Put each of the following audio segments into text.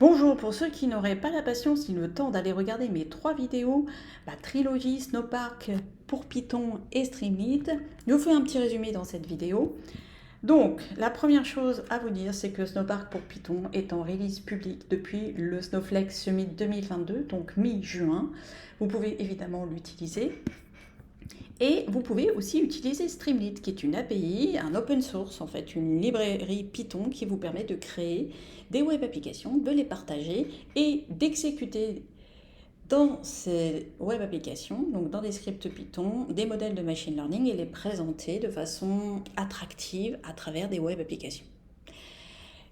Bonjour, pour ceux qui n'auraient pas la patience ni le temps d'aller regarder mes 3 vidéos, la trilogie Snowpark pour Python et Streamlit, je vous fais un petit résumé dans cette vidéo. Donc, la première chose à vous dire, c'est que Snowpark pour Python est en release publique depuis le Snowflake Summit 2022, donc mi-juin. Vous pouvez évidemment l'utiliser. Et vous pouvez aussi utiliser Streamlit, qui est une API, un open source, en fait, une librairie Python qui vous permet de créer des web applications, de les partager et d'exécuter dans ces web applications, donc dans des scripts Python, des modèles de machine learning et les présenter de façon attractive à travers des web applications.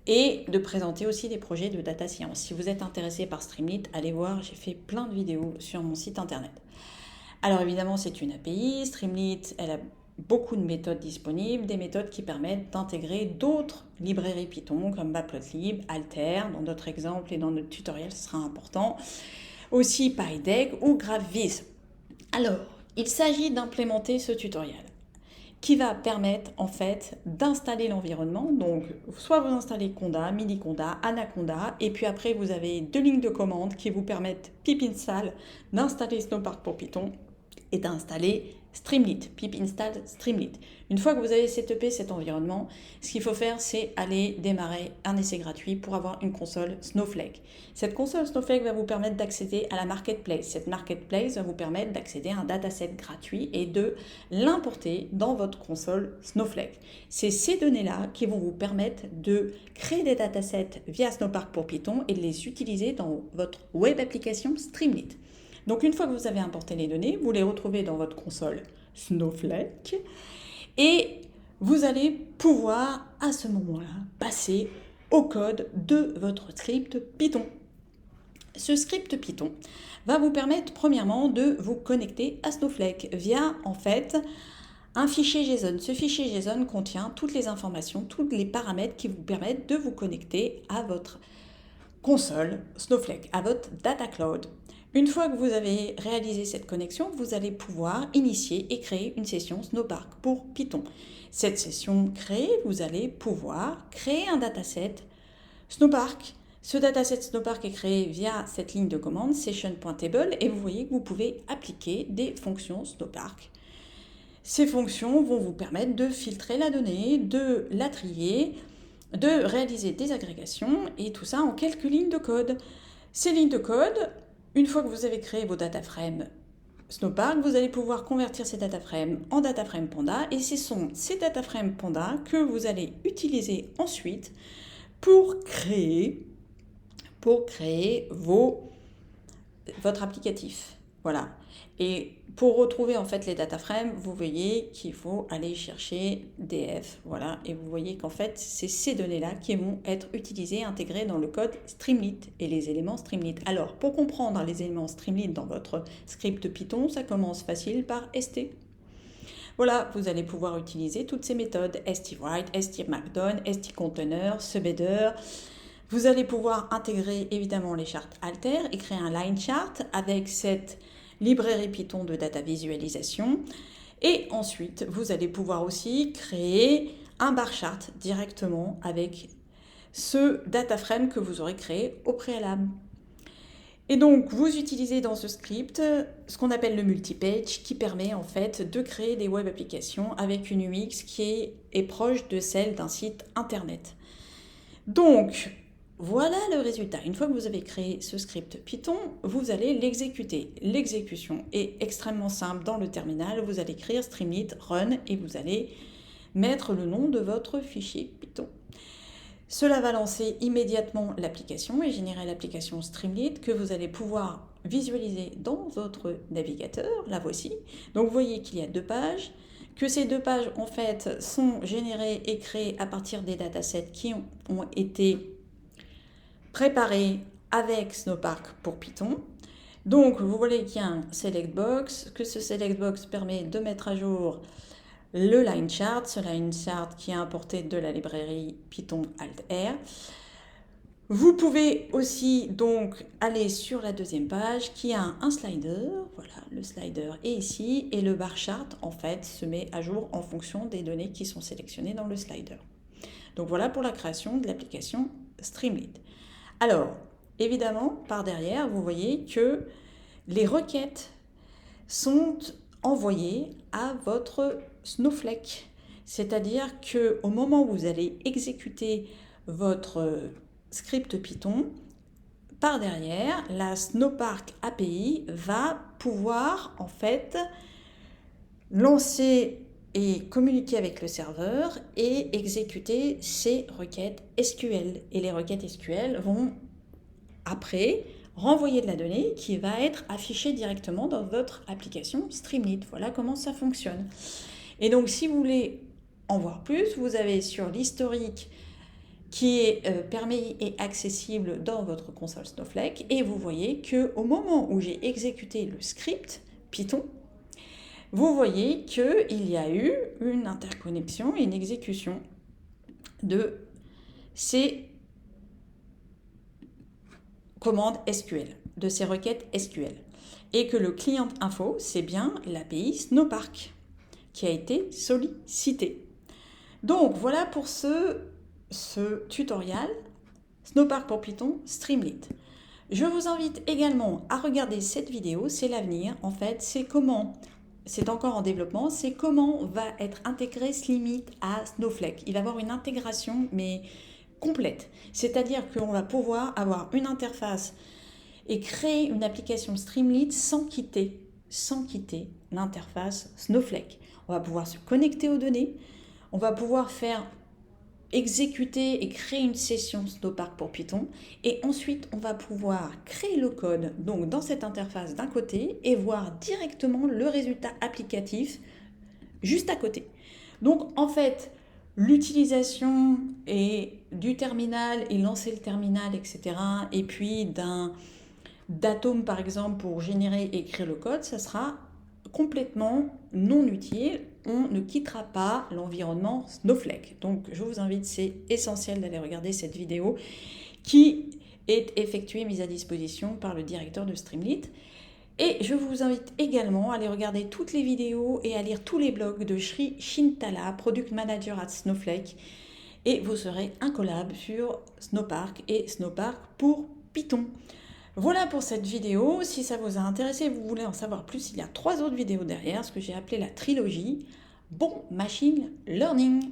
Et de présenter aussi des projets de data science. Si vous êtes intéressé par Streamlit, allez voir, j'ai fait plein de vidéos sur mon site internet. Alors évidemment, c'est une API. Streamlit, elle a beaucoup de méthodes disponibles, des méthodes qui permettent d'intégrer d'autres librairies Python comme Matplotlib, Alter, dans notre exemple et dans notre tutoriel, ce sera important. Aussi PyDeck ou GraphViz. Alors, il s'agit d'implémenter ce tutoriel qui va permettre en fait d'installer l'environnement. Donc, soit vous installez Conda, Miniconda, Anaconda, et puis après vous avez 2 lignes de commande qui vous permettent pip install d'installer Snowpark pour Python et d'installer Streamlit, pip install Streamlit. Une fois que vous avez setupé cet environnement, ce qu'il faut faire, c'est aller démarrer un essai gratuit pour avoir une console Snowflake. Cette console Snowflake va vous permettre d'accéder à la marketplace. Cette marketplace va vous permettre d'accéder à un dataset gratuit et de l'importer dans votre console Snowflake. C'est ces données-là qui vont vous permettre de créer des datasets via Snowpark pour Python et de les utiliser dans votre web application Streamlit. Donc une fois que vous avez importé les données, vous les retrouvez dans votre console Snowflake et vous allez pouvoir à ce moment-là passer au code de votre script Python. Ce script Python va vous permettre premièrement de vous connecter à Snowflake via en fait un fichier JSON. Ce fichier JSON contient toutes les informations, tous les paramètres qui vous permettent de vous connecter à votre console Snowflake, à votre data cloud. Une fois que vous avez réalisé cette connexion, vous allez pouvoir initier et créer une session Snowpark pour Python. Cette session créée, vous allez pouvoir créer un dataset Snowpark. Ce dataset Snowpark est créé via cette ligne de commande session.table et vous voyez que vous pouvez appliquer des fonctions Snowpark. Ces fonctions vont vous permettre de filtrer la donnée, de la trier, de réaliser des agrégations et tout ça en quelques lignes de code. Ces lignes de code, une fois que vous avez créé vos dataframes Snowpark, vous allez pouvoir convertir ces dataframes en dataframes Panda et ce sont ces dataframes Panda que vous allez utiliser ensuite pour créer votre applicatif. Voilà. Et pour retrouver en fait les dataframes, vous voyez qu'il faut aller chercher df, voilà, et vous voyez qu'en fait c'est ces données-là qui vont être utilisées, intégrées dans le code Streamlit et les éléments Streamlit. Alors pour comprendre les éléments Streamlit dans votre script Python, ça commence facile par st. Voilà, vous allez pouvoir utiliser toutes ces méthodes, stwrite, stmarkdown, stcontainer, subheader. Vous allez pouvoir intégrer évidemment les charts alter et créer un line chart avec cette librairie Python de data visualisation. Et ensuite, vous allez pouvoir aussi créer un bar chart directement avec ce data frame que vous aurez créé au préalable. Et donc, vous utilisez dans ce script ce qu'on appelle le multipage qui permet en fait de créer des web applications avec une UX qui est proche de celle d'un site internet. Donc, voilà le résultat. Une fois que vous avez créé ce script Python, vous allez l'exécuter. L'exécution est extrêmement simple dans le terminal. Vous allez écrire streamlit run et vous allez mettre le nom de votre fichier Python. Cela va lancer immédiatement l'application et générer l'application Streamlit que vous allez pouvoir visualiser dans votre navigateur. La voici. Donc vous voyez qu'il y a 2 pages, que ces 2 pages en fait sont générées et créées à partir des datasets qui ont été préparés avec Snowpark pour Python. Donc vous voyez qu'il y a un select box, que ce select box permet de mettre à jour le line chart, ce line chart qui est importé de la librairie Python Alter. Vous pouvez aussi donc aller sur la 2e page qui a un slider, voilà, le slider est ici et le bar chart en fait se met à jour en fonction des données qui sont sélectionnées dans le slider. Donc voilà pour la création de l'application Streamlit. Alors, évidemment, par derrière, vous voyez que les requêtes sont envoyées à votre Snowflake. C'est-à-dire qu'au moment où vous allez exécuter votre script Python, par derrière, la Snowpark API va pouvoir en fait lancer et communiquer avec le serveur et exécuter ces requêtes SQL. Et les requêtes SQL vont après renvoyer de la donnée qui va être affichée directement dans votre application Streamlit. Voilà comment ça fonctionne. Et donc si vous voulez en voir plus, vous avez sur l'historique qui est permis et accessible dans votre console Snowflake, et vous voyez qu'au moment où j'ai exécuté le script Python, vous voyez qu'il y a eu une interconnexion et une exécution de ces commandes SQL, de ces requêtes SQL. Et que le client info, c'est bien l'API Snowpark qui a été sollicité. Donc voilà pour ce tutoriel Snowpark pour Python Streamlit. Je vous invite également à regarder cette vidéo, c'est l'avenir en fait, c'est encore en développement, c'est comment va être intégré Streamlit à Snowflake. Il va avoir une intégration mais complète, c'est-à-dire qu'on va pouvoir avoir une interface et créer une application Streamlit sans quitter l'interface Snowflake. On va pouvoir se connecter aux données, on va pouvoir faire exécuter et créer une session Snowpark pour Python, et ensuite on va pouvoir créer le code donc dans cette interface d'un côté et voir directement le résultat applicatif juste à côté. Donc en fait l'utilisation du terminal et lancer le terminal, etc., et puis d'Atom par exemple pour générer et écrire le code, ça sera complètement non utile. On ne quittera pas l'environnement Snowflake. Donc je vous invite, c'est essentiel d'aller regarder cette vidéo qui est effectuée, mise à disposition par le directeur de Streamlit. Et je vous invite également à aller regarder toutes les vidéos et à lire tous les blogs de Sri Shintala, Product Manager at Snowflake, et vous serez incollable sur Snowpark et Snowpark pour Python. Voilà pour cette vidéo. Si ça vous a intéressé, vous voulez en savoir plus, il y a 3 autres vidéos derrière, ce que j'ai appelé la trilogie. Bon machine learning.